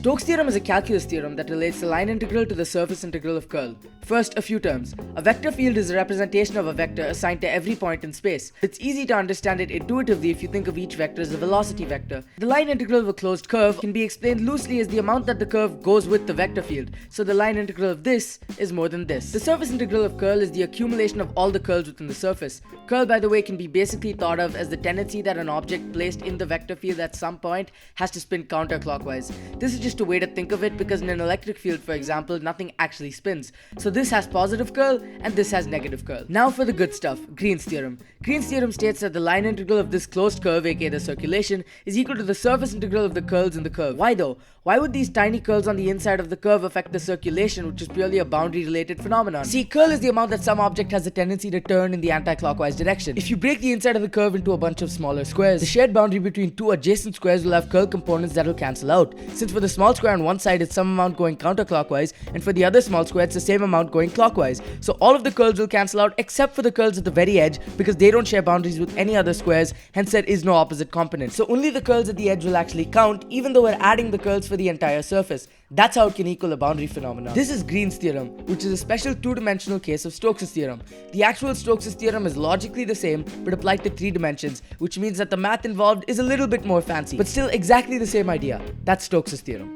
Stokes theorem is a calculus theorem that relates the line integral to the surface integral of curl. First, a few terms. A vector field is a representation of a vector assigned to every point in space. It's easy to understand it intuitively if you think of each vector as a velocity vector. The line integral of a closed curve can be explained loosely as the amount that the curve goes with the vector field, so the line integral of this is more than this. The surface integral of curl is the accumulation of all the curls within the surface. Curl, by the way, can be basically thought of as the tendency that an object placed in the vector field at some point has to spin counterclockwise. This is just a way to think of it because in an electric field, for example, nothing actually spins. So this has positive curl and this has negative curl. Now for the good stuff, Green's theorem. Green's theorem states that the line integral of this closed curve, aka the circulation, is equal to the surface integral of the curls in the curve. Why though? Why would these tiny curls on the inside of the curve affect the circulation, which is purely a boundary related phenomenon? See, curl is the amount that some object has a tendency to turn in the anti-clockwise direction. If you break the inside of the curve into a bunch of smaller squares, the shared boundary between two adjacent squares will have curl components that will cancel out. Since for the small square on one side it's some amount going counterclockwise, and for the other small square it's the same amount going clockwise. So all of the curls will cancel out except for the curls at the very edge because they don't share boundaries with any other squares, hence there is no opposite component. So only the curls at the edge will actually count, even though we're adding the curls for the entire surface. That's how it can equal a boundary phenomenon. This is Green's theorem, which is a special two-dimensional case of Stokes' theorem. The actual Stokes' theorem is logically the same but applied to 3 dimensions, which means that the math involved is a little bit more fancy, but still exactly the same idea. That's Stokes' theorem.